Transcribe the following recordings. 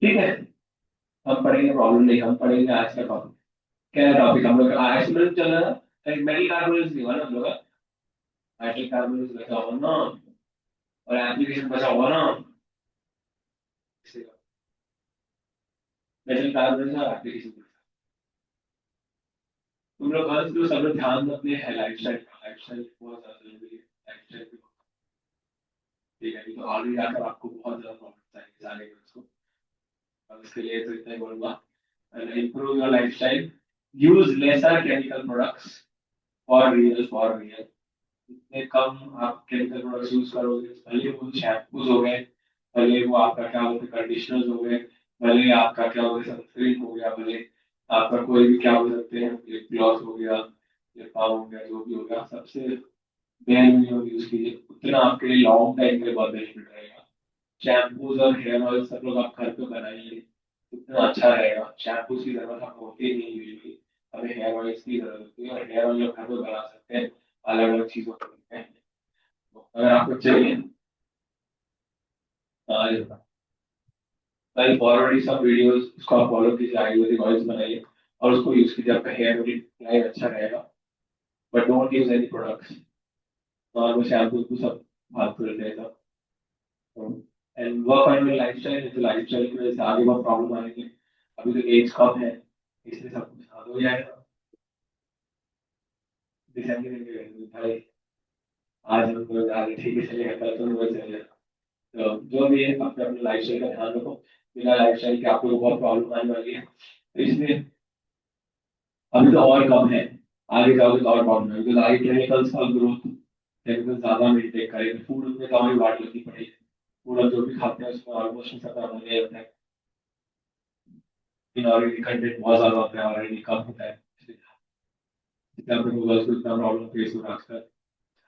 ठीक है, हम पढ़ेंगे, प्रॉब्लम नहीं, हम पढ़ेंगे आज का टॉपिक। क्या है टॉपिक हम लोग का? आज में चल रहा है मेटल कार्बोनेट्स नहीं हुआ ना हम लोग का? मेटल कार्बोनेट्स बचा हुआ ना, और एप्लीकेशन बचा हुआ ना। मेटल कार्बोनेट्स और एप्लीकेशन। तुम लोग गर्ल्स लोग सब लोग ध्यान दो अपने लाइफ स्टाइल का, लाइफ स्टाइल बहुत ज्यादा जरूरी है, लाइफ स्टाइल। ठीक है, नहीं तो आगे जाकर आपको बहुत ज्यादा प्रॉब्लम आएंगे आगे उसको। और इसके लिए तो इतना ही बोलूंगा, improve your lifestyle, use lesser chemical products for real। जितने कम आप केमिकल प्रोडक्ट्स यूज करोगे, भले वो शैम्पूज हो गए, भले वो आपका क्या बोलते हैं कंडीशनर्स हो गए, भले आपका क्या बोलते हैं सनस्क्रीन हो गया, भले आपका कोई भी क्या बोल सकते हैं लिप ग्लॉस हो गया, लिप बाम हो गया, जो भी हो गया, सबसे बेयर मिनिमम यूज कीजिए, उतना आपके लिए लॉन्ग टाइम के लिए बहुत बेनिफिट रहेगा। शैम्पूज और हेयर ऑयल सब लोग आप घर पे बनाइए, उतना अच्छा रहेगा। शैम्पूज की जरूरत हमें होती नहीं यूजली, हमें हेयर ऑयल्स की जरूरत होती है, और हेयर ऑयल घर पे बना सकते हैं अलग अलग चीजों को। अगर आपको चाहिए लाइक ऑलरेडी सब वीडियोस उसको आप फॉलो कीजिए, आयुर्वेदिक ऑयल्स बनाइए और उसको यूज कीजिए, आपका हेयर लाइफ अच्छा रहेगा। But don't use any products, normal shampoo को सब फालतू रहते हैं सब। And work on your lifestyle, तो लाइफस्टाइल की वजह से आगे बहुत प्रॉब्लम आएंगे। अभी तो एज कम है, इसलिए सब कुछ हाथ हो जाएगा। डिसाइड भाई, आज हम लोग आगे ठीक है चलेगा, कल तो वही चलेगा। तो जो भी है अपने अपने लाइफस्टाइल का ध्यान रखो, बिना लाइफस्टाइल के आपको बहुत प्रॉब्लम आने वाली है, तो इसलिए अभी तो और कम है, आगे जाओगे तो और प्रॉब्लम है, बिकॉज आगे केमिकल्स का ग्रोथ, केमिकल ज्यादा मेंटेन करेंगे, फूड में तो हमें वाट लगनी पड़ेगी। फूड हम जो भी खाते हैं उसमें ऑलमोस्ट सब अमोनिया होता है, इनऑर्गेनिक कंटेंट बहुत ज्यादा होता है, ऑलरेडी कम होता है, इसलिए अपने को गर्ल्स को इतना प्रॉब्लम फेस हो रहा है आजकल।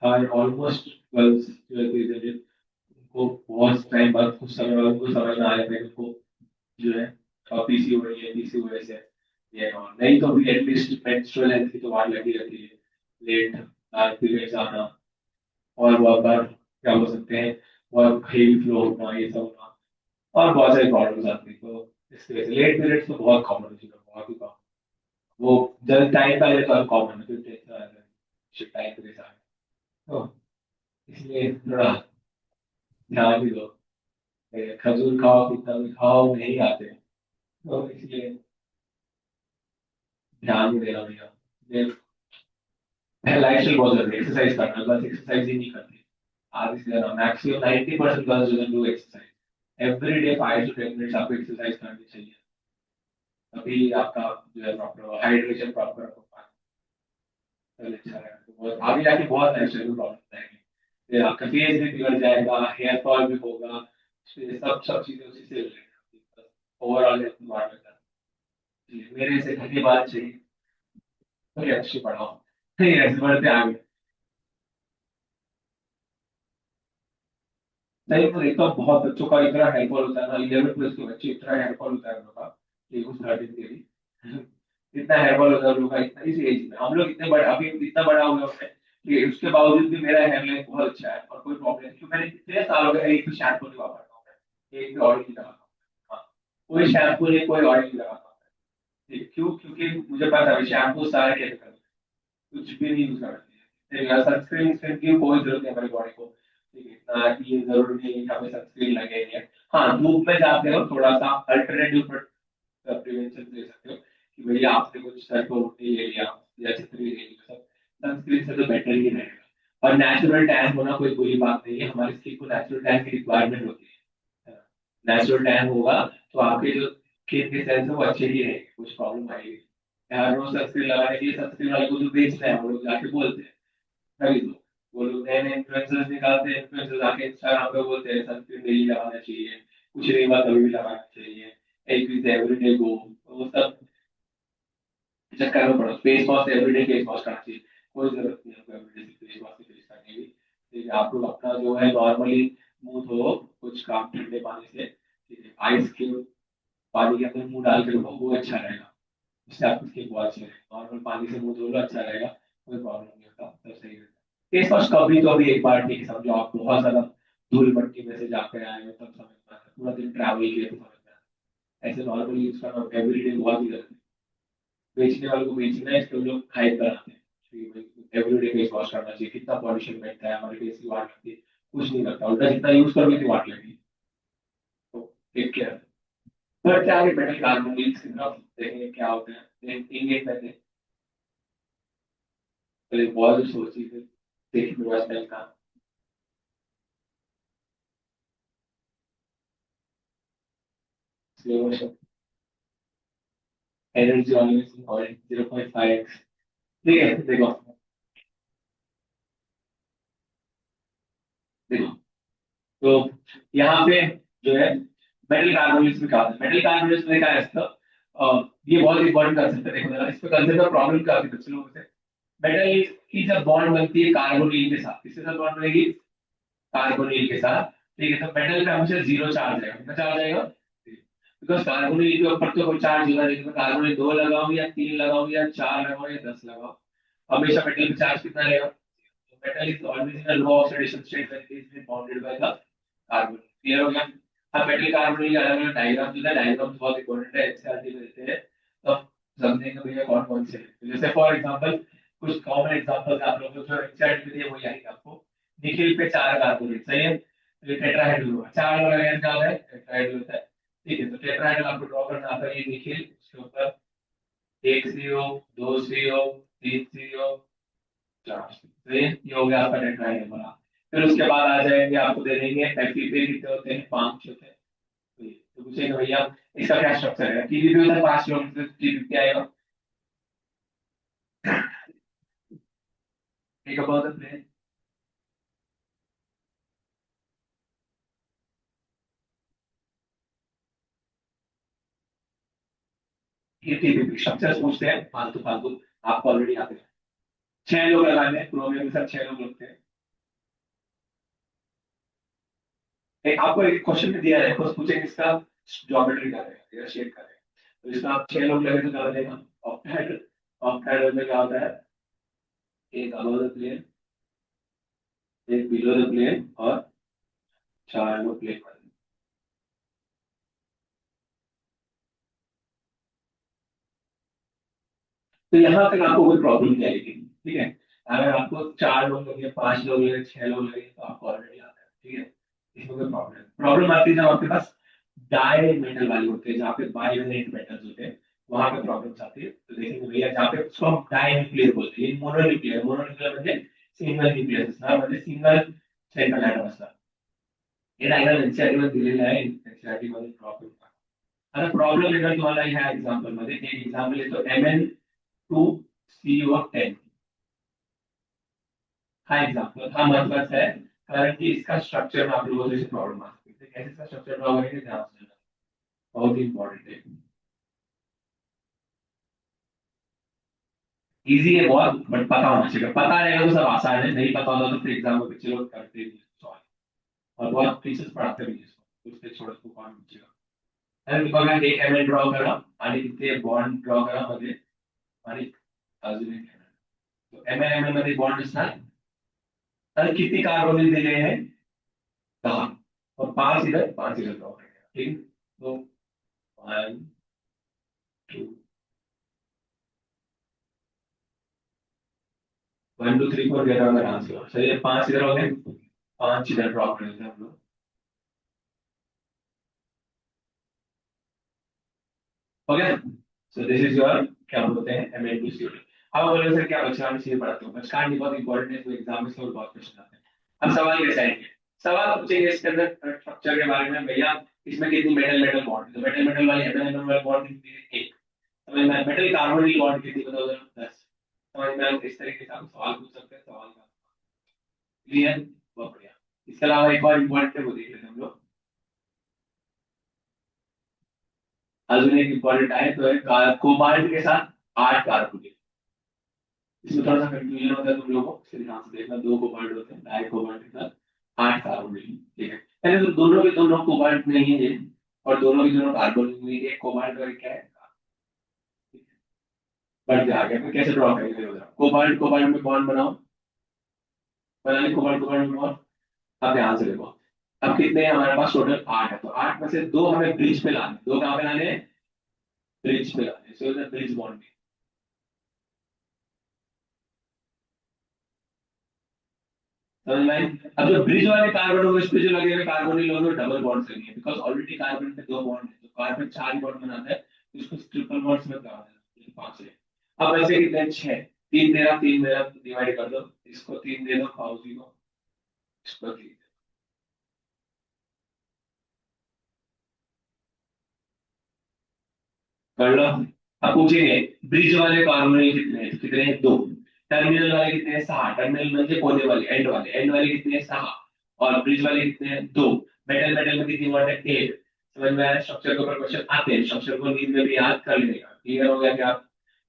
हाँ, ऑलमोस्ट गर्ल्स जो है उनको बहुत टाइम बाद कुछ समय बाद उनको समझ में आ जाता है कि उनको जो है पीसी हो रही है, पीसी वजह से ये और नहीं, तो भी एटलीस्ट मेंस्ट्रुअल हेल्थ की तो बात लगी रहती है, लेट पीरियड्स आना, और बहुत बार क्या बोल सकते हैं बहुत हेवी फ्लो होना, ये सब होना, और बहुत सारी प्रॉब्लम्स आती है। तो इसकी वजह से लेट पीरियड्स तो बहुत कॉमन है, बहुत ही कॉमन। वो जब टाइम का तो कॉमन है, फिर टेंशन आ जाए टाइम के साथ। तो इसलिए थोड़ा ध्यान भी दो, खजूर खाओ कितना भी खाओ नहीं आते, तो इसलिए ध्यान भी देना भैया। लाइफ स्टाइल बहुत जरूरी है, एक्सरसाइज करना, बस एक्सरसाइज ही नहीं करती आधी से ज्यादा, maximum 90% girls doesn't do exercise. Every day 5 to 10 minutes आपको एक्सरसाइज करनी चाहिए, तभी आपका जो है प्रॉपर हाइड्रेशन प्रॉपर हो पाए, तभी अच्छा रहेगा। तो आगे जाके बहुत लाइफ स्टाइल प्रॉब्लम आएंगे, फिर आपका फेस भी बिगड़ जाएगा, हेयर फॉल भी होगा, फिर सब सब चीजें उसी से रिलेटेड, ओवरऑल हेल्थ बात करता है। मेरे से घर की बात चाहिए तो अच्छी पढ़ाओ, नहीं ऐसे बढ़ते आगे। नहीं तो देखता हूँ बहुत बच्चों का इतना हेल्पफुल होता है ना, 11 प्लस के बच्चे इतना हेल्पफुल होता है उन लोग का, कि उस 13 के भी इतना हेल्पफुल होता है उन लोग का, इतना इस एज में हम लोग इतने बड़े, अभी इतना बड़ा हुआ है कि उसके बावजूद भी मेरा हेयर लाइन बहुत अच्छा है और कोई प्रॉब्लम नहीं, क्योंकि मैंने इतने साल हो गए एक भी शैम्पू नहीं वापरता हूँ मैं, एक भी ऑयल नहीं लगाता हूँ। हाँ, कोई शैम्पू नहीं, कोई ऑयल नहीं लगाता हूँ मैं। क्यों? क्योंकि मुझे पता है शैम्पू सारे केमिकल, कुछ भी नहीं यूज करते हैं, सनस्क्रीन की कोई जरूरत नहीं हमारी बॉडी को। ठीक है, इतना ये जरूरी नहीं है कि हमें सनस्क्रीन लगेगी। हाँ, धूप में जाते हो थोड़ा सा अल्टरनेटिव प्रिवेंशन ले सकते हो, कि भैया आपने कुछ सर को उल्टी ले लिया या छतरी ले ली, सब सनस्क्रीन से तो बेटर ही रहेगा। और नेचुरल टैन होना कोई बुरी बात नहीं है, हमारी स्किन को नेचुरल टैन की रिक्वायरमेंट होती है। नेचुरल टैन होगा तो आपके जो स्किन के सेल्स है वो अच्छे ही रहेंगे, कुछ प्रॉब्लम आएगी। हर रोज सनस्क्रीन लगाने के लिए सनस्क्रीन वाले को जो बेच रहे हैं वो लोग जाके बोलते हैं, तभी तो वो लोग नए नए इन्फ्लुएंसर्स निकालते हैं, इन्फ्लुएंसर्स आके इंस्टाग्राम पे बोलते हैं सनस्क्रीन डेली लगाना चाहिए, कुछ नहीं हुआ कभी भी लगाना चाहिए, एक वीक एवरीडे गो, वो सब चक्कर में पड़ो। Face wash everyday face wash करना चाहिए, कोई जरूरत नहीं है एवरीडे फेस वॉश से फेस करने की। ठीक है, आप लोग अपना जो है नॉर्मली मुंह धो कुछ काम ठंडे पानी से, ठीक है, आइस के पानी के अंदर मुंह डाल के रखो, वो अच्छा रहेगा, उससे आपकी स्किन बहुत अच्छी रहेगी। नॉर्मल पानी से मुंह धो लो, अच्छा रहेगा, कोई प्रॉब्लम नहीं होता, सब सही रहेगा। केस फर्स्ट कभी तो अभी एक बार ठीक है, समझो आप बहुत ज्यादा धूल मट्टी में से जाकर आए हो तब समझ में आता है, पूरा दिन ट्रैवल किया तो समझ में आता है। ऐसे नॉर्मली यूज करना एवरीडे बहुत ही गलत है। बेचने वालों को बेचना है, इसको लोग हाइप कराते हैं एवरीडे फेस वॉश करना चाहिए, कितना पॉल्यूशन बैठता है हमारे फेस की, वाट लगती है, कुछ नहीं लगता, उल्टा जितना यूज करोगे उतनी वाट लगेगी। तो टेक केयर। पर क्या है, मेटल कार्बोनेट्स की तरफ देखेंगे क्या होते हैं, इंडियन में पहले बहुत सोची थी देखने वाला का एनर्जी ऑलवेज 0.5x। ठीक है देखो, देखो तो यहाँ पे जो है मेटल कार्बोनेट्स में क्या होता है, मेटल कार्बोनेट्स में क्या है इसका, ये बहुत इंपॉर्टेंट कंसेप्ट है, देखो जरा इस पे कंसेप्ट का प्रॉब्लम काफी बच्चे लोगों से। मेटल की जब बॉन्ड बनती है कार्बोनिल के साथ, किसके साथ बॉन्ड बनेगी, कार्बोनिल के साथ। ठीक है, तो मेटल का हमेशा जीरो चार्ज रहेगा, कितना चार्ज आएगा, बिकॉज कार्बोनिल के ऊपर तो कोई चार्ज होगा नहीं, तो कार्बोनिल दो लगाओ या तीन लगाओ या चार लगाओ या 10 लगाओ, हमेशा मेटल का चार्ज कितना रहेगा। Metal is always in a low oxidation state when it is been bonded by the carbon। Clear हो गया। अब मेटल कार्बोनिल के अलग अलग डायग्राम जो है, डायग्राम बहुत इंपॉर्टेंट है, एनसीईआरटी में देते हैं, तो समझेंगे भैया कौन कौन से हैं। तो जैसे फॉर एग्जांपल कुछ कॉमन एग्जांपल्स आप लोगों को जो एनसीईआरटी में दिए वही आएंगे आपको। निकेल पे चार कार्बोनेट, सही है, तो ये टेट्राहेड्रल हुआ, चार लगाया क्या होता है, टेट्राहेड्रल होता है। ठीक है, तो टेट्राहेड्रल आपको ड्रॉ करना आता है, ये निकेल, उसके ऊपर एक सीओ, दो सीओ, तीन सीओ, चार, तो ये हो गया आपका टेट्राहेड्रल बना। फिर उसके बाद आ जाएंगे, आपको दे देंगे एफपीपी कितने होते हैं, पांच होते हैं। तो पूछेंगे भैया इसका क्या स्ट्रक्चर है, पीवीपी होता है 5 किलोमीटर, पीवीपी आएगा। एक अबाउट द प्लेन, ये पीवीपी स्ट्रक्चर पूछते हैं फालतू फालतू, आपको ऑलरेडी आते हैं। 6 लोग लगाने हैं, क्रोमियम के साथ 6 लोग लगते हैं। एक आपको एक क्वेश्चन में दिया है, कुछ पूछेंगे इसका ज्योमेट्री का है या शेप का है, तो इसका आप 6 लोग लगे तो क्या बनेगा, ऑक्टाहेड्रल। ऑक्टाहेड्रल में क्या होता है, एक अबव द प्लेन, एक बिलो द प्लेन और 4 लोग प्लेन पर। तो यहाँ तक आपको कोई प्रॉब्लम नहीं आएगी। ठीक है, अगर आपको 4 लोग लगे, 5 लोग लगे, 6 लोग लगे, तो आपको ऑलरेडी आता है। ठीक है, इसमें कोई प्रॉब्लम प्रॉब्लम आती है जब आपके पास डाई मेटल वाले होते हैं, जहाँ पे बाइवेलेंट मेटल्स होते हैं, वहां पे प्रॉब्लम आती है। तो देखेंगे भैया जहाँ पे उसको हम डाई न्यूक्लियर बोलते हैं, मोनोन्यूक्लियर, मोनोन्यूक्लियर म्हणजे सिंगल न्यूक्लियर असणार, म्हणजे सिंगल सेंट्रल एटम असणार। हे डायग्राम एनसीईआरटी मध्ये दिलेलं आहे, एनसीईआरटी मध्ये प्रॉब्लेम, आता प्रॉब्लेम येणार तुम्हाला ह्या एक्झाम्पल मध्ये, एक एक्झाम्पल येतो Mn2CO10। हा एग्जाम्पल हा महत्वाचा है, कारण कि इसका स्ट्रक्चर में आप लोगों से प्रॉब्लम आ सकती है, कैसे इसका स्ट्रक्चर ड्रॉ करेंगे ध्यान से लेना, बहुत ही इंपॉर्टेंट है। इजी है बहुत, बट पता होना चाहिए, पता रहेगा तो सब आसान है, नहीं पता होता तो फिर एग्जाम में बच्चे लोग करते नहीं सॉल्व, और बहुत टीचर्स पढ़ाते भी नहीं इसको, उससे छोड़ को कौन पूछेगा। आणि बघा एक एम एल ड्रॉ करा आणि तिथे बॉन्ड ड्रॉ करा मध्ये, आणि अजून एक तो एम एल मध्ये बॉन्ड असणार, तर किती कार्बोनिल दिले हैं, 10, और 5 इधर 5 इधर ड्रॉ करेंगे। ठीक है, तो 1 2 1 2 3 4 गेट ऑन द आंसर, चलिए 5 इधर हो गए, 5 इधर ड्रॉ कर लेते हैं हम लोग। हो गया, सो दिस इज योर क्या बोलते हैं Mn2CO2। अब बोले सर क्या बचकान में चीजें पढ़ते हो, बचकान भी बहुत इंपॉर्टेंट है, तो एग्जाम में से बहुत क्वेश्चन आते हैं। अब सवाल कैसे आएंगे, सवाल पूछेंगे इसके अंदर स्ट्रक्चर के बारे में, भैया इसमें कितनी मेटल मेटल बॉन्ड, तो मेटल मेटल वाली मेटल मेटल वाली बॉन्ड कितनी है, एक। समझ में, मेटल कार्बोनिल बॉन्ड कितनी बताओ जरा, 10। समझ में, इस तरीके से आप सवाल पूछ सकते हैं, सवाल का क्लियर, बहुत बढ़िया। इसके अलावा एक और इम्पोर्टेंट है, वो देख लेते हैं हम लोग। अजून एक इम्पोर्टेंट है, तो है कोबाल्ट के साथ 8 कार्बोनिल। इसमें थोड़ा सा कंफ्यूजन होता है तुम लोगों को, इसके ध्यान से देखना, 2 कोबाल्ट होते हैं, डाई कोबाल्ट के साथ 8 कार्बोनिल। ठीक है, पहले तो दोनों के दोनों कोबाल्ट नहीं है ये, और दोनों के दोनों कार्बोनिल नहीं है, एक कोबाल्ट और एक क्या है, बढ़ के आ गया, फिर कैसे ड्रॉ करेंगे उधर, कोबाल्ट कोबाल्ट में बॉन्ड बनाओ, बनानी कोबाल्ट कोबाल्ट में। अब ध्यान से देखो, अब कितने हैं हमारे पास, टोटल 8 है, तो 8 में से दो हमें ब्रिज पे लाने, दो कहाँ पे लाने हैं, ब्रिज पे लाने, सो ब्रिज बॉन्ड। समझ में आई? अब जो ब्रिज वाले कार्बन होंगे उस पे जो लगे हुए कार्बोनिल होंगे डबल बॉन्ड लगेंगे, बिकॉज ऑलरेडी कार्बन पे दो बॉन्ड है, तो कार्बन 4 बॉन्ड बनाता है, तो इसको ट्रिपल बॉन्ड्स में करा देना, 5 है। अब ऐसे कितने हैं? 6। 3 तेरा 3 मेरा, डिवाइड कर दो, इसको 3 दे दो फौजी को, इसको 3 कर लो। अब पूछेंगे ब्रिज वाले कार्बोनिल कितने हैं, कितने हैं? 2। टर्मिनल वाले कितने हैं? 6। टर्मिनल म्हणजे कोने वाले, एंड वाले कितने हैं? 6। और ब्रिज वाले कितने हैं? 2। मेटल मेटल में कितनी बॉन्ड है? 1। समझ में आया? स्ट्रक्चर के ऊपर क्वेश्चन आते हैं, स्ट्रक्चर को नींद में भी याद कर लेगा, क्लियर हो गया क्या?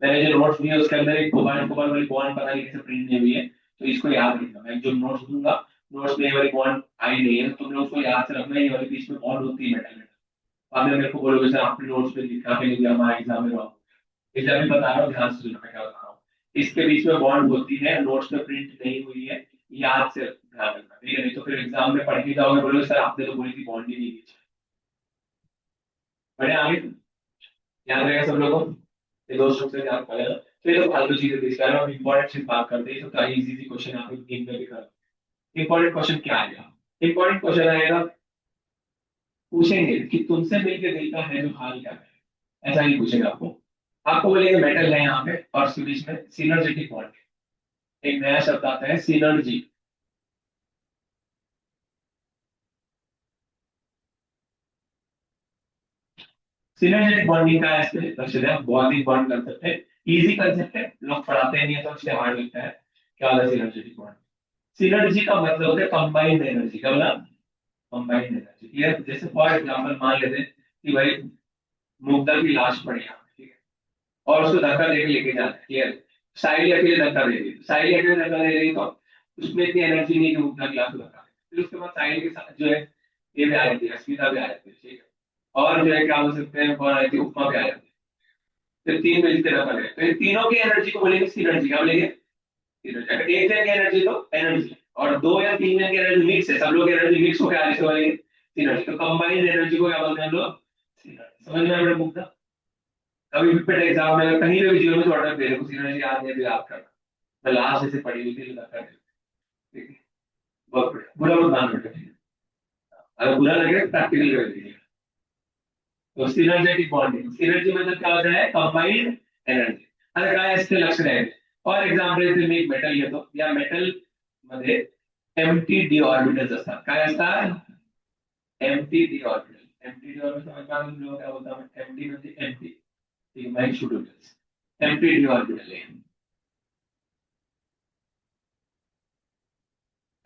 मैंने जो नोट्स दिए उसके अंदर एक कोबाल्ट कोबाल्ट वाली बॉन्ड पता नहीं कैसे प्रिंट नहीं हुई है, तो इसको याद रखना। मैं जो नोट्स दूंगा, नोट्स में ये वाली बॉन्ड आई नहीं है, तो तुमने उसको याद से रखना, ये वाली बीच में बॉन्ड होती है मेटल मेटल। बाद में मेरे को बोलोगे सर आपने नोट्स में लिखा के नहीं दिया, हमारे एग्जाम में रहो। इसलिए अभी बता रहा हूँ, ध्यान से सुनना मैं क्या बता रहा हूँ। इसके बीच में बॉन्ड होती है, नोट्स में प्रिंट नहीं हुई है, याद से ध्यान रखना, ठीक है? नहीं तो फिर एग्जाम में पढ़ के जाओगे, बोलोगे सर आपने तो बोली थी बॉन्ड ही नहीं दी। बढ़िया, आगे याद रहेगा सब लोगों को, ये दो स्ट्रक्चर याद कर लेना। तो ये तो फालतू चीजें दिख रहा है, हम इंपॉर्टेंट चीज बात करते हैं, तो कई इजी इजी क्वेश्चन आपको नींद में भी कर। इंपॉर्टेंट क्वेश्चन क्या आएगा? इंपॉर्टेंट क्वेश्चन आएगा, पूछेंगे कि तुमसे मिलके देखा है जो हाल क्या है, ऐसा ही पूछेगा आपको। आपको बोलेंगे मेटल है यहाँ पे और उसके बीच में सिनर्जेटिक बॉन्ड, एक नया शब्द आता है सिनर्जी। सिनर्जेटिक बॉन्डिंग का ऐसे लक्ष्य है, बॉन्डिंग बॉन्ड कंसेप्ट है, इजी कंसेप्ट है, लोग पढ़ाते नहीं है तो इसलिए हार्ड लगता है। क्या होता है सिनर्जेटिक बॉन्ड? सिनर्जी का मतलब होता है कंबाइंड एनर्जी, क्या बोला? Combined energy. ये जैसे फॉर एग्जांपल मान लेते हैं कि भाई मुग्धा की लाश पड़ी यहाँ पे, ठीक है, और उसको धक्का देके लेके जाना है, क्लियर? साइली अकेले धक्का दे रही है, साइली अकेले धक्का दे रही है, तो उसमें इतनी एनर्जी नहीं है कि मुग्धा की लाश को धक्का दे। फिर उसके बाद साइली के साथ जो है ये भी आ जाती है, अस्मिता भी आ जाती है, ठीक है, और जो है क्या बोल सकते हैं, कौन आती है, उपमा भी आ जाती है। फिर तीन मिलकर रखा गया, तो इन तीनों की एनर्जी को बोलेंगे सिनर्जी, क्या बोलेंगे? सिनर्जी। अगर एक जन की एनर्जी तो एनर्जी, और दो या तीन जन की एनर्जी मिक्स है, सब लोग एनर्जी मिक्स होकर आने से बोलेंगे सिनर्जी। तो कंबाइंड एनर्जी को क्या बोलते हैं हम लोग? सिनर्जी। समझ में आया मुद्दा? कभी भी पेट एग्जाम में कहीं पे भी जीवन में थोड़ा दे दो, सिनर्जी याद नहीं है तो याद करना। मैं लास्ट ऐसे पढ़ी हुई थी, लगा कर, ठीक है? बहुत बढ़िया, बुरा मत मान बेटा, ठीक है? अगर बुरा लगे प्रैक्टिकल कर दीजिए। तो सिनर्जेटिक बॉन्डिंग, सिनर्जी मतलब क्या होता है? Combined energy. आता काय असते लक्ष द्यायचं, फॉर एक्झाम्पल इथे मी एक मेटल घेतो, या मेटल मध्ये एम्प्टी डी ऑर्बिटल्स असतात, काय असतात? Empty D orbital. Empty D orbital समझ में आ गया? क्या बोलता है एम्प्टी म्हणजे एम्प्टी, ठीक है, मैं शुरू एम्प्टी डी ऑर्बिटल है।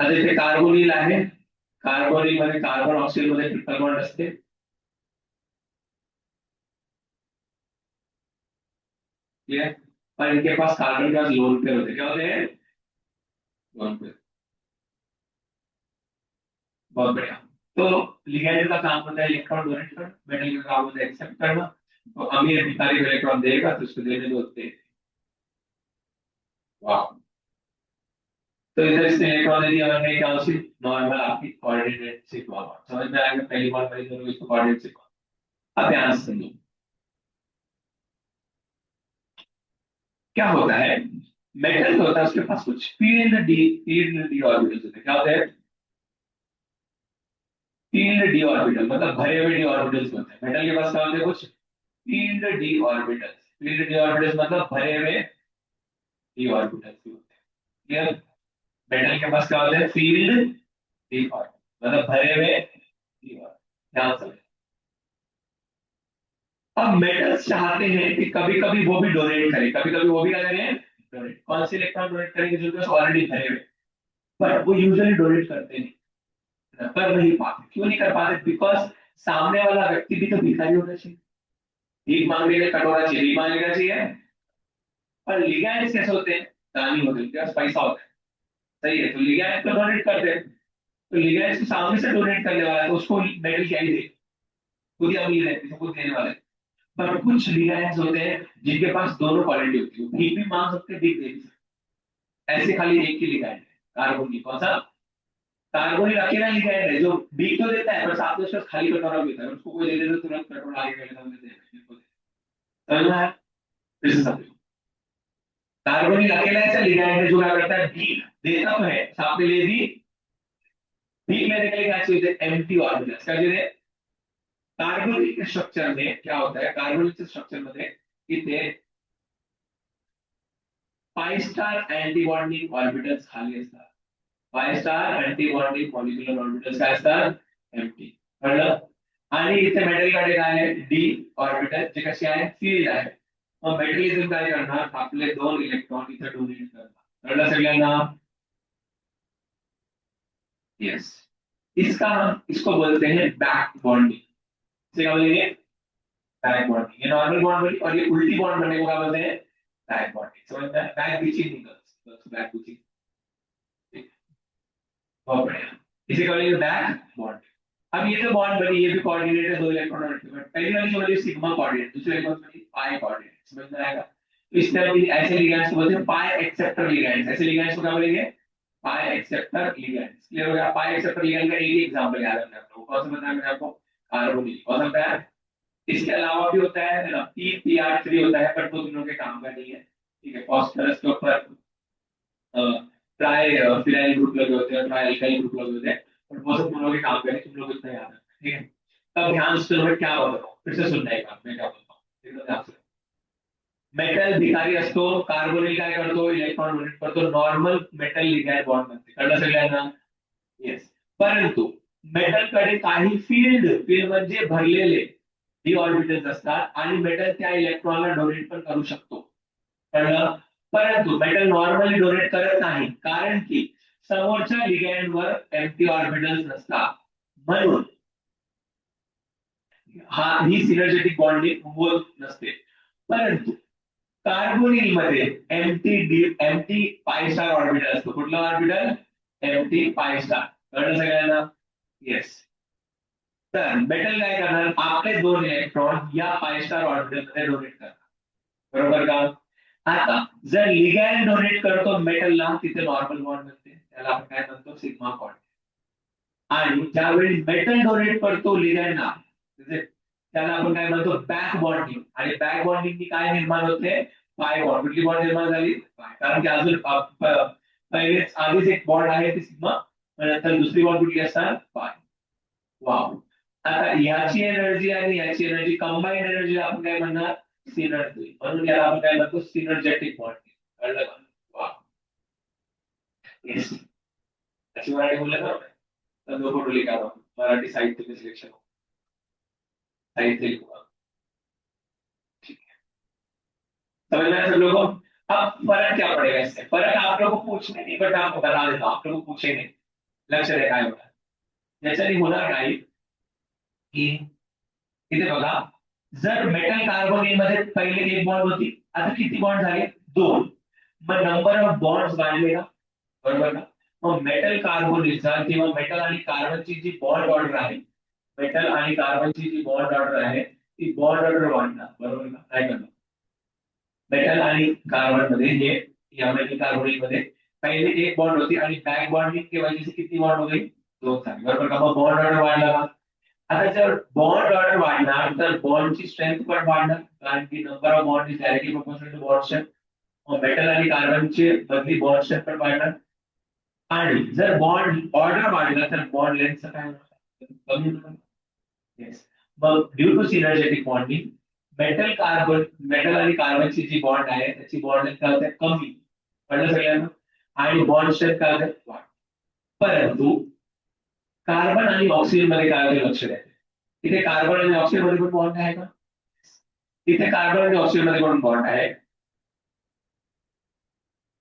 आता इथे कार्बोनिल आहे, कार्बोनिल मध्ये कार्बन ऑक्सिजन मध्ये ट्रिपल बॉन्ड असते, क्लियर? पर इनके पास कार्बन के पास लोन पेयर होते हैं, क्या होते हैं? Lone pair. बहुत बढ़िया। तो लिगेंड का काम होता है इलेक्ट्रॉन डोनेट करना, मेटल का काम होता है एक्सेप्ट करना। तो अमीर भिखारी को इलेक्ट्रॉन देगा तो उसको देने दो, दे। वाह। तो इधर इसने इलेक्ट्रॉन दे दिया, मैंने क्या उसी नॉर्मल आपकी कोऑर्डिनेट सिग्मा बॉन्ड। समझ में आएगा? पहली बार पहली करोगे इसको कोऑर्डिनेट सिग्मा। अब ध्यान से सुनिए, क्या होता है, मेटल होता है उसके पास कुछ फील्ड डी ऑर्बिटल्स होते हैं, क्या होते हैं? फील्ड डी ऑर्बिटल मतलब भरे हुए डी ऑर्बिटल्स होते हैं। मेटल के पास क्या होते हैं? कुछ field D orbitals. Field D orbitals मतलब भरे हुए डी ऑर्बिटल्स होते हैं, क्लियर? मेटल के पास क्या होता है? फील्ड डी ऑर्बिटल मतलब भरे हुए डी ऑर्बिटल। ध्यान से। अब मेटल्स चाहते हैं कि कभी कभी वो भी डोनेट करें, कभी कभी वो भी क्या करें? डोनेट। कौन से इलेक्ट्रॉन डोनेट करेंगे? जो ऑलरेडी भरे हुए, पर वो यूजुअली डोनेट करते नहीं, कर नहीं पाते। क्यों नहीं कर पाते? बिकॉज सामने वाला व्यक्ति भी तो भिखारी होना चाहिए, भीख मांगने के लिए कटोरा चाहिए, भीख मांगने का चाहिए। पर लिगैंड्स कैसे होते हैं? दानी होते हैं, उनके पास पैसा होता है, सही है, तो लिगैंड तो डोनेट करते हैं। तो लिगैंड के सामने से डोनेट करने वाला है तो उसको मेडल क्या ही दे, खुद ही अमीर है तो खुद देने वाले। पर कुछ लिगैंड्स होते हैं जिनके पास दोनों क्वालिटी होती है, भीख भी मांग सकते हैं, भीख दे भी सकते हैं। ऐसे खाली एक ही लिगैंड है, कार्बोनिल कौन सा? कार्बोनिल अकेला लिगैंड है जो डी तो देता है पर साथ में उसका खाली कटोरा भी होता है, उसको कोई दे दे तो तुरंत कटोरा आगे करके समझ देते हैं। समझ में आया? फिर से समझो। कार्बोनिल अकेला ऐसा लिगैंड है जो क्या करता है, डी देता तो है, साथ में ले दी, डी लेने के लिए क्या चाहिए, एम्प्टी ऑर्बिटल्स क्या चाहिए। कार्बोनिल के स्ट्रक्चर में क्या होता है, कार्बोनिल के स्ट्रक्चर मध्ये इथे 5 स्टार अँटीबॉन्डिंग ऑर्बिटल्स खाली असतात, 5 स्टार अँटीबॉन्डिंग मॉलिक्युलर ऑर्बिटल्स काय असतात, एम्प्टी. कळलं? आणि इथे मेटल कडे काय आहे, डी ऑर्बिटल जे कसे आहे, फील्ड आहे. मग मेटलिझम काय करणार, आपले 2 इलेक्ट्रॉन इथे डोनेट करणार. कळलं सगळ्यांना? यस. इसका हम इसको बोलते हैं बैक बॉन्डिंग. इसे क्या बोलेंगे, बैक बॉन्डिंग. ये नॉर्मल बॉन्ड बनी और ये उल्टी बॉन्ड बनने को क्या बोलते हैं, बैक बॉन्डिंग. समझ में? Back breaching Nicholls, back breaching. बहुत बढ़िया. इसे क्या बोलेंगे, बैक बॉन्ड. अब ये जो बॉन्ड बनी ये भी कोऑर्डिनेट है, 2 इलेक्ट्रॉन और पहली वाली जो बनी सिग्मा कोऑर्डिनेट, दूसरी वाली कौन सी बनी, पाई कोऑर्डिनेट. समझ में आएगा? तो इस तरह की ऐसे लिगैंड्स को बोलते हैं पाई एक्सेप्टर लिगैंड्स. ऐसे लिगैंड्स को क्या बोलेंगे, पाई एक्सेप्टर लिगैंड्स. क्लियर हो गया? पाई एक्सेप्टर लिगैंड का एक ही एग्जांपल याद रखना है आपको. कौन सा बताया मैंने आपको, कार्बोनिल. कौन सा बताया? इसके अलावा भी होता है पीआर3 होता है, पर वो दोनों के काम का नहीं है. ठीक है. फॉस्फोरस के ऊपर ट्राई फिनाइल ग्रुप लगे होते हैं, ट्राई अल्काइल ग्रुप लगे होते हैं, और वो सब दोनों के काम करें, तुम लोग इतना याद रखना. ठीक है. तब ध्यान से सुनो मैं क्या बोल रहा हूँ, फिर से सुनना एक बार मैं क्या बोलता हूँ, एकदम ध्यान से. मेटल भिकारी असतो, कार्बोनिल काय करतो, इलेक्ट्रॉन डोनेट करतो, नॉर्मल मेटल लिगॅंड बॉन्ड बनते. कळलं सगळ्यांना? येस. परंतु मेटल कडे काही फील्ड फील्ड म्हणजे भरलेले डी ऑर्बिटल्स असतात आणि मेटल त्या इलेक्ट्रॉनला डोनेट पण करू शकतो. कळलं? परंतु मेटल नॉर्मली डोनेट करत नाही, कारण की समोरच्या लिगॅंडवर एम्प्टी ऑर्बिटल्स नसतात. म्हणून हा ही सिनर्जेटिक बॉन्डिंग होत नसते. परंतु कार्बोनिल मध्ये एम्प्टी पाय स्टार ऑर्बिटल असतो. कुठला ऑर्बिटल, एम्प्टी पाय स्टार. कळलं सगळ्यांना? येस. तर मेटल काय करणार, आपले 2 इलेक्ट्रॉन या पाय स्टार ऑर्बिटल मध्ये डोनेट करणार. बरोबर का? आता जर लिगॅंड डोनेट करतो मेटलला, तिथे नॉर्मल बॉन्ड बनते, त्याला आपण काय म्हणतो, सिग्मा बॉन्ड. आणि ज्यावेळी मेटल डोनेट करतो लिगॅंडला, त्याला आपण काय म्हणतो, बॅक बॉन्डिंग. आणि बॅक बॉन्डिंग काय निर्माण होते, पाय बॉन्ड. कुठली बॉन्ड निर्माण झाली, पाय. कारण की अजून पहिलेच आधीच एक बॉन्ड आहे ती सिग्मा, नंतर दुसरी बॉन्ड कुठली असणार, पाय. वाव. आता याची एनर्जी आणि याची एनर्जी कंबाईंड एनर्जी आपण काय म्हणणार, सिनर्जी. म्हणून याला आपण काय म्हणतो, सिनर्जेटिक बॉन्डिंग. कळलं का? वाव. येस. त्याची मराठी बोललं बरोबर. तर दो फोटो लिखा हुआ मराठी साहित्य विश्लेषण, साहित्य लिखूंगा. ठीक है. समझ में आया सब लोगों को? अब फर्क क्या पड़ेगा इससे, फर्क आप लोगों को पूछने नहीं, बट आपको बता देता हूँ, आप लोगों को पूछेंगे. लक्ष रहे काय होणार. याच्याने होणार काय की इथे बघा, जर मेटल कार्बोनिल मध्ये पहिले एक बॉन्ड होती, आता किती बॉन्ड झाले, 2. मग नंबर ऑफ बॉन्ड्स वाढले का, बरोबर का? मग मेटल कार्बोनिलचा किंवा मेटल आणि कार्बनची जी बॉन्ड ऑर्डर आहे, मेटल आणि कार्बनची जी बॉन्ड ऑर्डर आहे ती बॉन्ड ऑर्डर वाढणार. बरोबर का? काय करणार, मेटल आणि कार्बन मध्ये हे या मेटल कार्बोनिल मध्ये पहिले एक बॉन्ड होती आणि बॅक बॉन्डिंग की वजह से किती बॉन्ड हो गई, 2 झाली. बरोबर का? मग बॉन्ड ऑर्डर वाढला का? आता जर बॉन्ड ऑर्डर वाढणार तर बॉन्डची स्ट्रेंथ पण वाढणार, कारण की number of bond is directly proportional to bond strength. मग मेटल आणि कार्बनचे मधली बॉन्ड स्ट्रेंथ पण वाढणार. आणि जर बॉन्ड ऑर्डर वाढला तर बॉन्ड लेंथचं काय होणार, कमी होणार. येस. मग due to synergetic bonding metal आणि कार्बनची जी बॉन्ड आहे त्याची बॉन्ड लेंथ काय होते, कमी. कळलं सगळ्यांना? आणि बॉन्ड स्ट्रेंथ काय होते, वाढ. परंतु कार्बन आणि ऑक्सिजन मध्ये काय होते, लक्ष द्या. इथे कार्बन आणि ऑक्सिजन मध्ये पण बॉन्ड आहे का, इथे कार्बन आणि ऑक्सिजन मध्ये पण बॉन्ड आहे.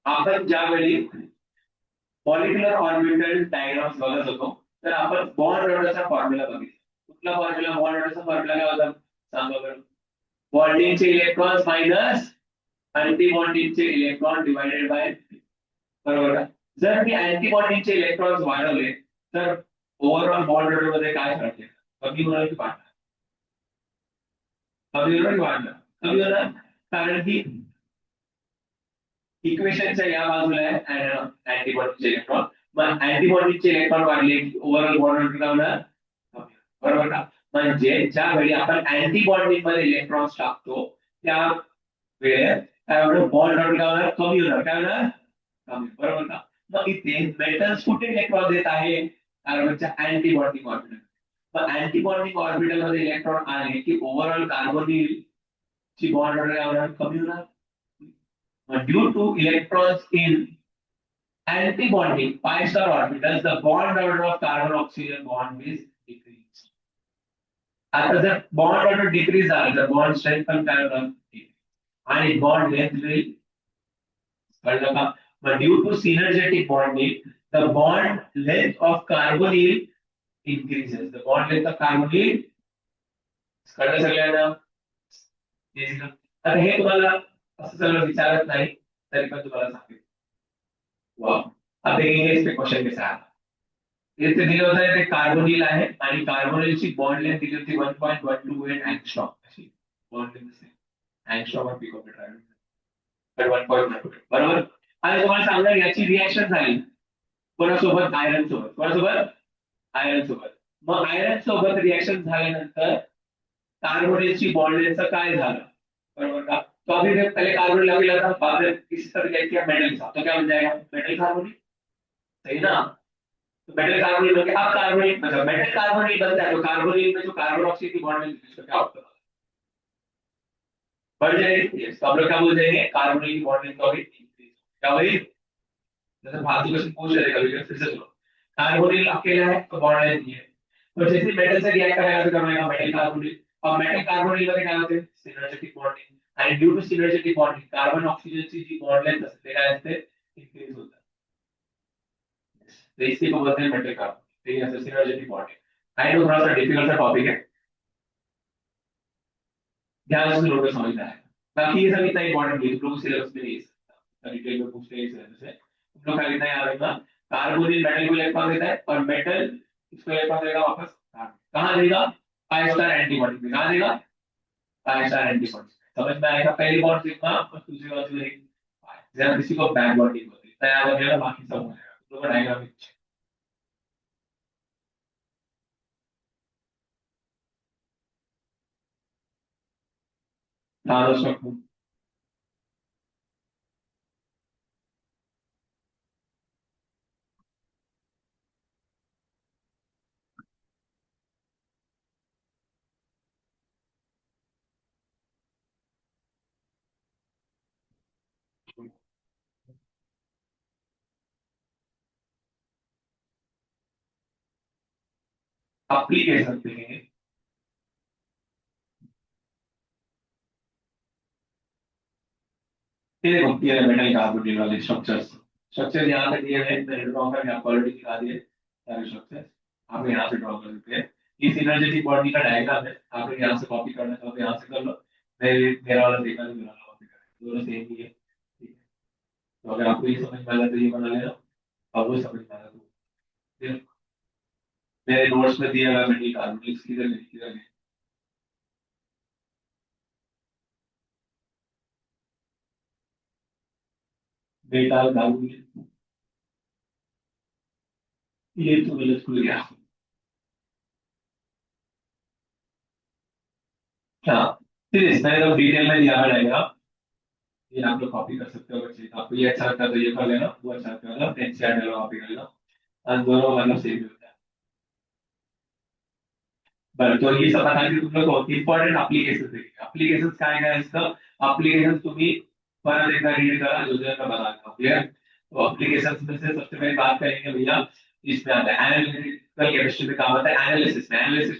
आपण ज्यावेळी मॉलिक्युलर ऑर्बिटल डायग्राम्स बघत होतो तर आपण बॉन्ड ऑर्डरचा फॉर्म्युला बघितला. कुठला फॉर्म्युला, बॉन्ड ऑर्डरचा फॉर्म्युला काय होता, सांगा बरं. बॉन्डिंगचे इलेक्ट्रॉन्स मायनस अँटी बॉन्डिंगचे इलेक्ट्रॉन डिवायडेड बाय. बरोबर का? जर मी अँटी बॉन्डिंगचे इलेक्ट्रॉन्स वाढवले तर ओव्हरऑल बॉन्ड ऑर्डर मध्ये काय फरक आहे, कमी होणार की वाढणार, कमी होणार की वाढणार, कमी होणार. कारण की इक्वेशनच्या या बाजूला आहे अँटीबॉडीचे इलेक्ट्रॉन, मग अँटीबॉडीचे इलेक्ट्रॉन वाढले ओव्हरऑल बॉन्ड होणार बरोबर का. म्हणजे ज्या वेळी आपण अँटीबॉन्डिंग मध्ये इलेक्ट्रॉन्स टाकतो त्या वेळेत काय होणार, बॉन्ड काय होणार, कमी होणार, काय होणार, कमी, बरोबर का. मग इथे मेटल्स कुठे इलेक्ट्रॉन देत आहे, कार्बनच्या अँटीबॉन्डिंग ऑर्बिटल. मग अँटीबॉन्डिंग ऑर्बिटल मध्ये इलेक्ट्रॉन आले की ओव्हरऑल कार्बोनिल ची बॉन्ड ऑर्डर काय होणार, कमी होणार. Due to electrons in antibonding pi star orbitals, the bond order of carbon oxygen bond is decreased. आता जर बॉन्ड ऑर्डर डिक्रीज झाला तर बॉन्ड स्ट्रेंथ पण काय होणार, आणि बॉन्ड लेंथ विल, कळलं का. मग due to synergetic bonding the bond length of carbonyl increases. The bond length of carbonyl, कळलं सगळ्यांना. आता हे तुम्हाला असं सगळं विचारत नाही तरी पण तुम्हाला सांगेल. वा, अब देखेंगे इस पे क्वेश्चन के साथ. इथे दिलं होतं ते कार्बोनिल आहे आणि कार्बोनिलची बॉन्ड लेंथ दिली होती 1.128 अँगस्ट्रॉम, अशी बॉन्ड लेंथ अँगस्ट्रॉम और पिकोमीटर तर 1.1 बरोबर. आणि तुम्हाला सांगणार याची रिएक्शन झाली कोणासोबत, आयरन सोबत. कोणासोबत, आयरन सोबत. मग आयरन सोबत रिएक्शन झाल्यानंतर कार्बोनिलची बॉन्ड लेंथ काय झालं, बरोबर का. तो अभी पहले कार्बोनिल अभी लगा, बाद में किसी तरह किया मेटल के साथ, तो क्या बन जाएगा, मेटल कार्बोनिल, सही ना. तो मेटल कार्बोनिल हो गया. अब कार्बोनिल मतलब मेटल कार्बोनिल बनता है तो कार्बोनिल में जो कार्बन ऑक्सीजन की बॉन्ड लेंथ इसका क्या होता है, बढ़ जाएगी. तो हम लोग क्या बोल जाएंगे, कार्बोनिल की बॉन्ड लेंथ का भी इंक्रीज, क्या हुई. जैसे फालतू क्वेश्चन पूछ रहे कभी कभी, फिर से सुनो. कार्बोनिल अकेला है तो बॉन्ड लेंथ ये है, तो जैसे मेटल से रिएक्ट करेगा तो करना मेटल कार्बोनिल. और मेटल कार्बोनिल मध्ये काय होते, सिनर्जेटिक बॉन्डिंग, आणि due to synergetic bonding carbon ऑक्सिजनची जी बॉन्ड लेंथ असते ते काय असते, इंक्रीज होतात. तो इसी को बोलते हैं मेटल कार्बोनिल. ठीक है, सिनर्जेटिक बॉन्डिंग. आई नो थोड़ा सा डिफिकल्ट सा टॉपिक है, ध्यान से लोगों को समझना है. बाकी ये सब इतना इंपॉर्टेंट नहीं, तुम लोग सिलेबस में नहीं है, डिटेल में पूछते हैं सिलेबस से. तुम लोग का इतना याद रखना, कार्बोनिल मेटल को इलेक्ट्रॉन देता है और मेटल इसको इलेक्ट्रॉन देगा वापस कहाँ देगा, पाई स्टार एंटीबॉडी में. कहाँ देगा, पाई स्टार एंटीबॉडी. समझ में आएगा. पहली बॉन्ड लिखना और दूसरी बॉन्ड लिखना, जरा किसी को बैक बॉन्डिंग होती है तैयार हो जाएगा, बाकी सब हो जाएगा. तुम लोग का डायग्राम हाँ एप्लीकेशन देखेंगे. ये देखो ये मेटल कार्बोनिल वाले स्ट्रक्चर्स. स्ट्रक्चर यहाँ पे दिए हैं, मैंने ड्रॉ करके आपको ऑलरेडी दिखा दिए सारे स्ट्रक्चर्स. आप यहाँ से ड्रॉ कर सकते हैं. ये सिनर्जेटिक बॉन्डिंग का डायग्राम है, आप यहाँ से कॉपी करना चाहो तो यहाँ से कर लो. मेरा वाला देखा नहीं, मेरा वाला कॉपी करें, दोनों सेम ही है. ठीक है, तो अगर आपको ये समझ में आया तो ये बना लेना, और वो समझ में आया तो फिर मेरे नोट्स में दिया हुआ मेटल कार्बोनिल किधर मेटल कार्बोनिल, ये तो गलत खुल गया. हाँ, फिर इसमें तो डिटेल में दिया हुआ रहेगा, ये आप लोग कॉपी कर सकते हो. बच्चे आपको ये अच्छा लगता है तो ये कर लेना, वो अच्छा लगता है मतलब एनसीईआरटी वाला कॉपी कर लेना, और दोनों मतलब सेम ही होता है. बरं, तो ये सब बता के तुम लोग को इम्पोर्टेंट एप्लीकेशन देखिए. एप्लीकेशन काय काय असतं, एप्लीकेशन तुम्ही परत एकदा रीड करा, जो जो मैं बता रहा हूँ. क्लियर. तो एप्लीकेशन में से सबसे पहले बात करेंगे भैया, इसमें आता है एनालिटिकल केमिस्ट्री में काम आता है. एनालिसिस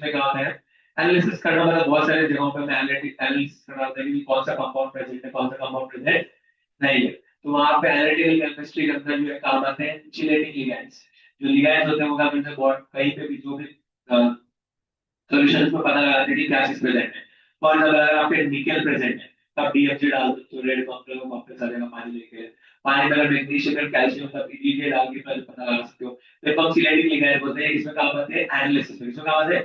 में क्या होता है, एनालिसिस करना मतलब बहुत सारे जगहों पे एनालिटिक एनालिसिस करना होता है कि कौन सा कंपाउंड प्रेजेंट है, कौन सा कंपाउंड प्रेजेंट नहीं है. तो वहां पे एनालिटिकल केमिस्ट्री के अंदर जो है काम आते हैं चिलेटिंग लिगैंड्स. जो लिगैंड्स होते हैं वो क्या करते हैं, बहुत कहीं पे भी जो भी सॉल्यूशंस में पता लगाते हैं कि क्या चीज प्रेजेंट है. फॉर एग्जाम्पल अगर आपके निकल प्रेजेंट है तब डीएफजी डाल दो तो रेड कॉम्प्लेक्स आ जाएगा पानी लेके. पानी में अगर मैग्नीशियम और कैल्शियम तब डीजे डाल के पता लगा सकते हो. तो फंक्शनैलिटी लिगैंड बोलते हैं, इसमें काम आते हैं एनालिसिस में. इसमें काम आते हैं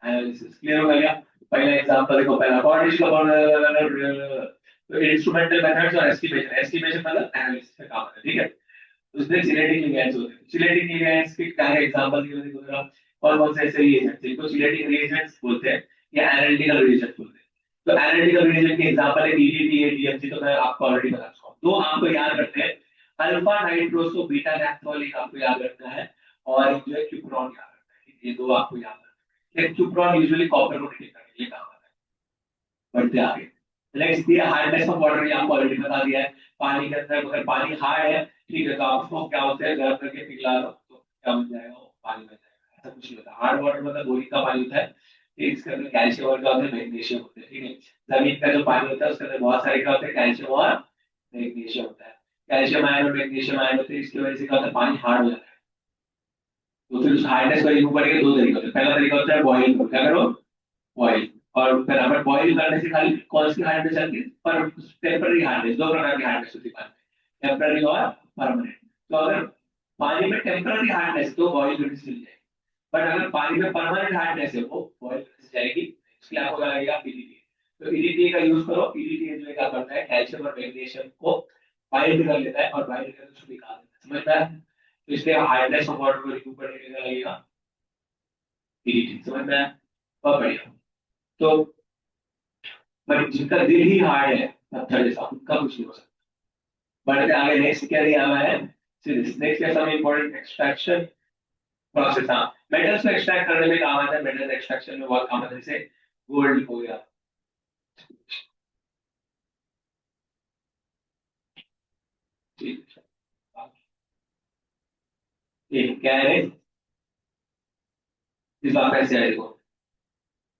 एनालिसिस. क्लियर हो गया. पहला एग्जांपल देखो, पहला कॉर्डिश का तो इंस्ट्रूमेंटल मेथड्स और एस्टिमेशन, एस्टिमेशन मतलब एनालिसिस का काम है, ठीक है। उसमें चिलेटिंग लिगेंड्स होते हैं, चिलेटिंग लिगेंड्स के क्या एग्जांपल दिए मैंने बोला, और कौन से ऐसे रिएजेंट्स जिनको चिलेटिंग रिएजेंट्स बोलते हैं या एनालिटिकल रिएजेंट्स बोलते हैं। तो एनालिटिकल रिएजेंट के एग्जांपल है डीडीटी, डीएमसी, तो मैं आपको ऑलरेडी बता चुका हूं। दो आपको याद रखते हैं, अल्फा नाइट्रोसो बीटा नैप्थोल एक आपको याद रखना है, और एक जो है क्यूप्रॉन याद रखना है। ये दो आपको याद रखना है। क्यूप्रॉन यूजुअली कॉपर को डिटेक्ट करने के लिए काम आता है। बढ़ते आगे, नेक्स्ट दिया हार्डनेस ऑफ वाटर, ये आपको ऑलरेडी बता दिया है। पानी के अंदर अगर पानी हार्ड है, ठीक है, तो आप उसको क्या होता है गर्म करके पिघला दो तो क्या बन जाएगा, वो पानी बन जाएगा। ऐसा कुछ नहीं होता। हार्ड वाटर मतलब बोरिंग का पानी होता है, ठीक, इसके अंदर कैल्शियम और क्या होता है, मैग्नीशियम होता है, ठीक है। जमीन का जो पानी होता है उसके अंदर बहुत सारे क्या होते हैं, कैल्शियम और मैग्नीशियम होता है। कैल्शियम आयन और मैग्नीशियम आयन होते हैं, इसकी वजह से क्या होता है, पानी हार्ड हो जाता है। तो फिर उस हार्डनेस को रिमूव करने के दो तरीके होते हैं। पहला तरीका होता है बॉइल करो, क्या करो, बॉइल। और फिर अगर बॉइल करने से खाली कौन सी हार्डनेस आती है, पर टेम्पररी हार्डनेस, दो प्रकार की हार्डनेस होती है पानी में, टेम्पररी और परमानेंट। तो अगर पानी में टेम्पररी हार्डनेस तो बॉइल करने से मिल जाएगी, बट अगर पानी में परमानेंट हार्डनेस है वो बॉइल करने से जाएगी। इसके लिए आपको क्या लगेगा, पीडीटी। तो पीडीटी का यूज करो। पीडीटी जो है क्या करता है, कैल्शियम और मैग्नीशियम को बाइंड कर लेता है और बाइंड करके उसको निकाल देता है, समझ में आया? तो इसलिए हार्डनेस ऑफ वाटर को रिमूव करने के लिए क्या लगेगा, पीडीटी, समझ में आया? बहुत बढ़िया। तो बट जिनका दिल ही हार्ड है पत्थर जैसा, उनका कुछ नहीं हो सकता। बढ़ते आगे, नेक्स्ट क्या दिया हुआ है, नेक्स्ट क्या, सम इंपॉर्टेंट एक्सट्रैक्शन प्रोसेस। हाँ, मेटल्स को एक्सट्रैक्ट करने में काम आता है, मेटल एक्सट्रैक्शन में बहुत काम आता है, जैसे गोल्ड हो गया। ठीक है, ठीक, क्या है इस बात कैसे आए देखो,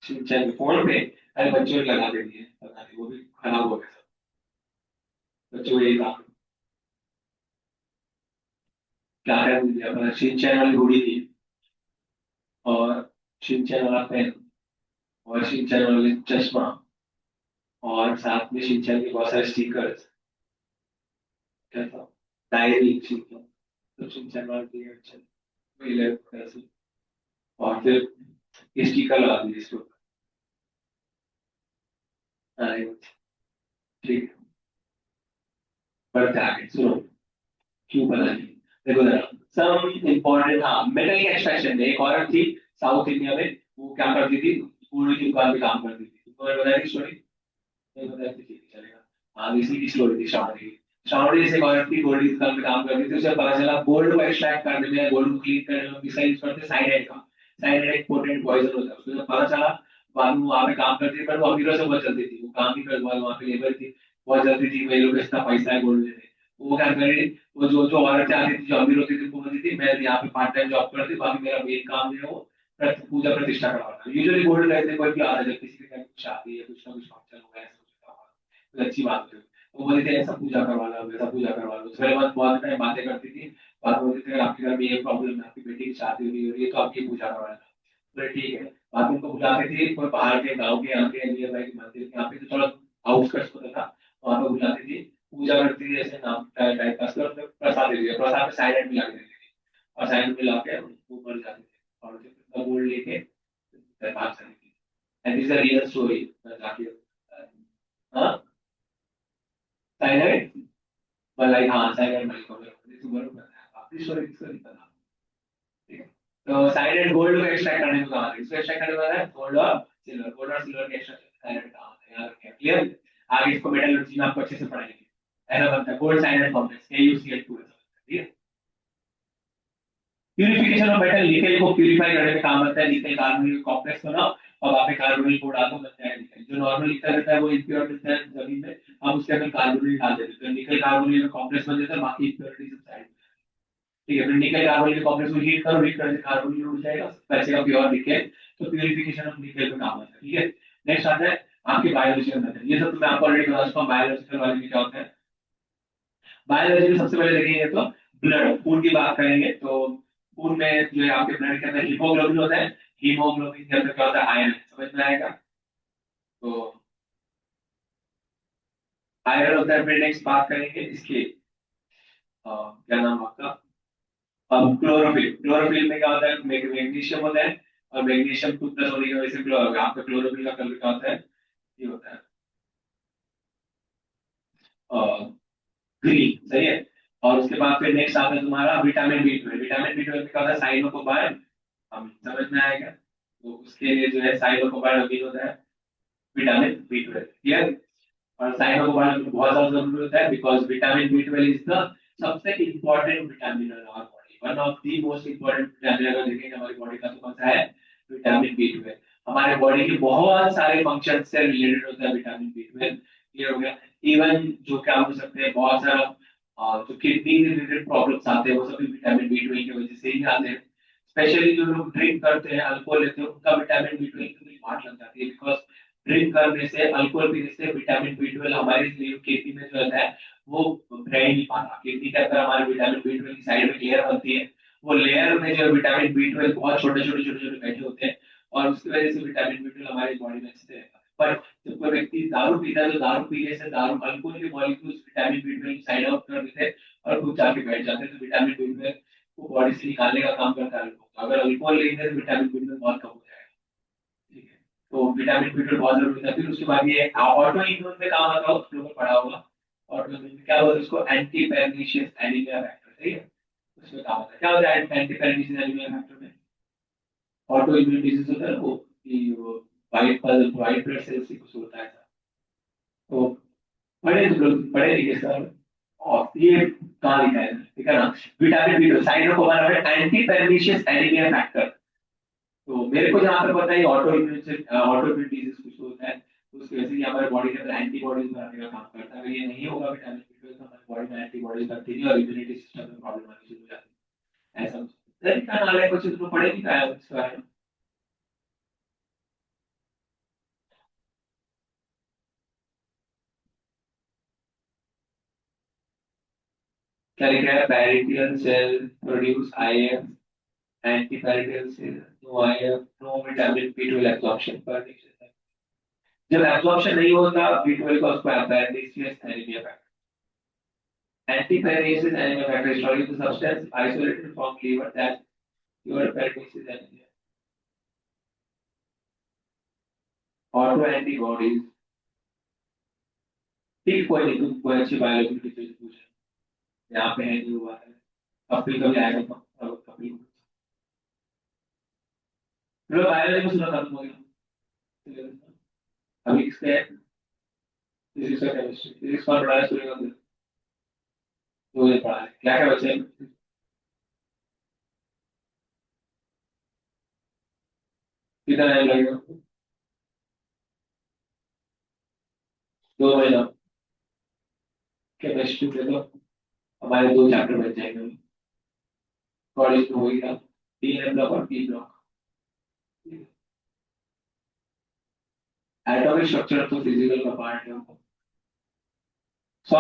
चाहे फोन पे, अरे बच्चों ने लगा दे दिए, पता नहीं वो भी खराब हो गया सब, बच्चों को यही काम, क्या कर दिया अपना शिनचैन वाली घोड़ी थी, और शिनचैन वाला पेन, और शिनचैन वाला चश्मा, और साथ में शिनचैन के बहुत सारे स्टिकर्स, क्या था, डायरी, शिनचैन, तो शिनचैन वाला चल ऐसे, और फिर स्टिकर लगा दिए इसको। हाँ, ठीक है, बढ़ते आगे, सुनो, क्यों पता नहीं, देखो जरा, सम इम्पोर्टेंट, हाँ, मेटल की एक्सट्रैक्शन में एक औरत थी साउथ इंडिया में, वो क्या करती थी, पूरी की दुकान पे काम करती थी, तो मैंने बताया स्टोरी, नहीं बताया थी, ठीक है, चलेगा। हाँ, इसी की स्टोरी थी, श्रावणी की। श्रावणी जैसे एक औरत थी, गोल्ड की दुकान पे काम करती थी, उसे पता चला गोल्ड को एक्सट्रैक्ट करने में, गोल्ड को क्लीन करने में किसका यूज करते हैं, साइनाइड का। साइनाइड एक पोटेंट पॉइजन होता है, उसको जब पता चला, बाद में वहां पे काम करती थी, पर वो अमीरों से बहुत जल्दी थी, वो काम नहीं कर, वहां पे लेबर थी, बहुत जल्दी थी, वही लोग इतना पैसा है गोल्ड लेने, वो क्या करे, वो जो जो औरतें आती थी, जो अमीर होती थी, वो बोलती थी मैं यहाँ पे पार्ट टाइम जॉब करती हूँ, बाकी मेरा मेन काम जो है वो पूजा प्रतिष्ठा करवाता है। यूजुअली गोल्ड रहते कोई भी आता है, जब किसी के घर कुछ शादी है, कुछ ना कुछ फंक्शन हुआ है, ऐसा कुछ करवा, तो अच्छी बात है, वो बोलते थे ऐसा पूजा करवा लो, वैसा पूजा करवा लो, उसके बाद बहुत टाइम बातें करती थी, बात बोलते थे आपके घर में ये प्रॉब्लम है, आपकी बेटी की शादी हो रही है, तो आप ये पूजा करवा लो, बोले ठीक है। बाद में उनको बुलाते थे, कोई बाहर के गाँव के यहाँ के नियर बाई के मंदिर के यहाँ पे, तो थोड़ा आउटस्कर्ट्स होता था, वहाँ पे बुलाती थी, पूजा करती थी, ऐसे नाम टाइप का, उसके बाद प्रसाद दे दिया, प्रसाद में साइलेंट मिला के देती थी, और साइलेंट मिला के वो मर जाते थे, और फिर गोल्ड लेके भाग जाती थी। And this is a real story, जाके, हाँ, साइलेंट, मलाई, हाँ साइलेंट मलिक को बरोबर है, आपकी स्टोरी किसको नहीं पता, ठीक है। तो साइलेंट गोल्ड को एक्सट्रैक्ट करने में काम आता है, इसको एक्सट्रैक्ट करने वाला है गोल्ड और सिल्वर, गोल्ड और सिल्वर के एक्सट्रैक्ट साइलेंट काम आता है, याद रखें, क्लियर। आगे इसको मेटलर्जी में आपको अच्छे से पढ़ाएंगे, ऐसा बनता है गोल्ड साइलेंट कॉम्प्लेक्स, KuCl2 ऐसा बनता है, ठीक है। प्यूरिफिकेशन ऑफ मेटल, निकल को प्यूरिफाई करने में काम आता है, निकल कार्बोनिल कॉम्प्लेक्स बनाओ और वहाँ पे कार्बोनिल को डाल दो, बन जाएगा निकल। जो नॉर्मल निकल रहता है वो इम्प्योर मिलता है जमीन में, हम उसके अंदर कार्बोनिल डाल देते हैं, तो निकल कार्बोनिल कॉम्प्लेक्स बन जाता है, बाकी इम्प्योरिटी सब साइड, ठीक है। फिर निकल कार्बोनिल कॉम्प्लेक्स को हीट करो, हीट करने से कार्बोनिल उड़ जाएगा, वैसे का प्योर निकल, तो प्यूरिफिकेशन ऑफ निकल में काम आता है, ठीक है। नेक्स्ट आता है आपके बायोलॉजिकल मेथड, ये सब तो मैं आपको ऑलरेडी बता चुका हूँ, बायोलॉजिकल वाले में क्या होता है। बायोलॉजी में सबसे पहले देखेंगे तो ब्लड, खून की बात करेंगे, तो खून में जो है आपके ब्लड के अंदर हीमोग्लोबिन होता है, हीमोग्लोबिन के अंदर क्या होता है, आयरन, समझ में आएगा। तो आयरन होता है। फिर नेक्स्ट बात करेंगे इसके, क्या नाम आपका, अब क्लोरोफिल, क्लोरोफिल में क्या होता है, मैग्नीशियम होता है, और मैग्नीशियम 2+ होने की वजह से आपका क्लोरोफिल का कलर क्या होता है, ये होता है, ग्रीन, सही है। और उसके बाद फिर नेक्स्ट आता है तुम्हारा विटामिन बी 12। विटामिन बी 12 का होता है साइनोकोबाइल, हम समझ में आएगा, तो उसके लिए जो है साइनोकोबाइल अमीन होता है विटामिन बी 12, क्लियर। और साइनोकोबाइल बहुत ज्यादा जरूरी होता है because vitamin B 12 is the सबसे important vitamin in our body, one of the most important vitamin अगर देखेंगे हमारी बॉडी का तो कौन सा है, विटामिन बी 12। हमारे बॉडी के बहुत सारे फंक्शन से रिलेटेड होता है विटामिन बी 12, क्लियर हो गया। इवन जो क्या हो सकते हैं बहुत सारा जो किडनी रिलेटेड प्रॉब्लम्स आते हैं वो सभी विटामिन बी 12 की वजह से ही आते हैं। स्पेशली जो लोग ड्रिंक करते हैं अल्कोहल लेते हैं उनका विटामिन बी 12 की मार लग जाती है बिकॉज ड्रिंक करने से अल्कोहल पीने से विटामिन बी 12 हमारे किडनी में जो होता है वो रह नहीं पाता। किडनी के अंदर हमारे विटामिन बी 12 की साइड में लेयर बनती है, वो लेयर में जो विटामिन बी 12 बहुत छोटे छोटे बैठे होते हैं और उसकी वजह से विटामिन बी 12 हमारी बॉडी में अच्छे से रहता है। पर जब कोई व्यक्ति दारू पीता है तो दारू पीने से दारू अल्कोहल के molecules vitamin B 12 side out कर देते हैं और खुद जाके बैठ जाते हैं, तो विटामिन बी 12 को बॉडी से निकालने का काम करता है अल्कोहल। अगर अल्कोहल लेंगे तो विटामिन बी 12 बहुत कम हो जाएगा, ठीक है। तो विटामिन बी 12 बहुत जरूरी है। फिर उसके बाद ये ऑटो इम्यून में काम आता है, उस लोगों ने पढ़ा होगा। ऑटो इम्यून में क्या होता है, उसको एंटी पेर्निशियस एनीमिया फैक्टर, सही है, उसमें काम आता है। क्या होता है एंटी पेर्निशियस एनीमिया फैक्टर में, ऑटो इम्यून डिजीज होता है वो कि वो वाइट ब्लड सेल्स से कुछ होता है ऐसा। तो पढ़े तो लोग पढ़े लिखे सर। और ये कहाँ लिखा है, ठीक है ना, विटामिन बी 12 साइड को बना है एंटी पेर्निशियस एनीमिया फैक्टर। तो मेरे को जहां तक पता है ऑटो इम्यून डिजीज कुछ होता है, तो उसकी वजह से ये हमारे बॉडी के अंदर एंटीबॉडीज बनाने का काम करता है। अगर ये नहीं होगा विटामिन बी 12 तो हमारी बॉडी में एंटीबॉडीज बनती नहीं और इम्यूनिटी सिस्टम में प्रॉब्लम आनी शुरू हो जाती है, ऐसा तरीका नाले कुछ तो पढ़े नहीं पाया इसके बारे में। क्या लिख रहा है, parietal cell produce IF, anti parietal cell no IF no vitamin B 12 absorption पर। जब एब्जॉर्प्शन नहीं होता बी 12 का उसको एपेंडिक्सियस anaemia, antiparesis anemia factor historically the substance isolated from liver that your paresis anemia. Autoantibodies, ठीक, कोई नहीं, तुम कोई अच्छी बायोलॉजी की चीज पूछ, यहाँ पे है नहीं हुआ है, कपिल कभी आएगा तो कपिल। चलो बायोलॉजी में सुना खत्म हो गया, अभी किसके फिजिक्स का केमिस्ट्री, फिजिक्स का पढ़ाया सूर्य का, दो दिन पढ़ा है, क्या क्या बचे हैं? कितना टाइम लगेगा, 2 महीना। केमिस्ट्री में तो हमारे 2 चैप्टर बच जाएंगे, कॉलेज में हो गया डी एन ब्लॉक और पी ब्लॉक। एटॉमिक स्ट्रक्चर तो फिजिकल का पार्ट है,